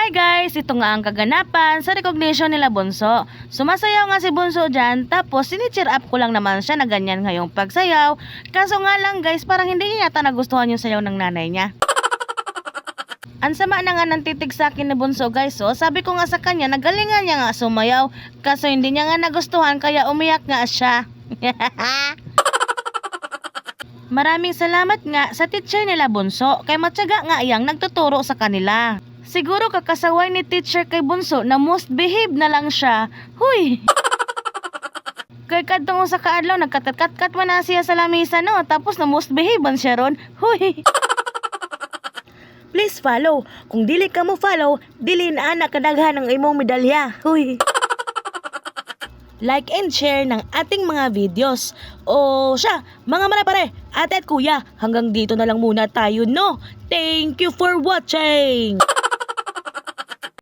Hi guys! Ito nga ang kaganapan sa recognition nila Bunso. Sumasayaw nga si Bunso dyan, tapos sinicheer up ko lang naman siya na ganyan ngayong pagsayaw. Kaso nga lang guys, parang hindi niya yata nagustuhan yung sayaw ng nanay niya. Ang sama na nga ng titig sa akin ni Bunso guys, so sabi ko nga sa kanya, nagalingan niya nga sumayaw. Kaso hindi niya nga nagustuhan kaya umiyak nga siya. Maraming salamat nga sa teacher nila Bunso, kay matyaga nga iyang nagtuturo sa kanila. Siguro kakasaway ni teacher kay Bunso na most behave na lang siya. Huy! Kay kadtong sa kaadlaw nagkatat-kat man na siya sa lamisa no, tapos na most behave man siya ron. Huy! Please follow. Kung dili ka mo follow, dili na anak kadaghan ang imong medalya. Huy! Like and share ng ating mga videos. O siya, mga pare, ate at kuya, hanggang dito na lang muna tayo no. Thank you for watching!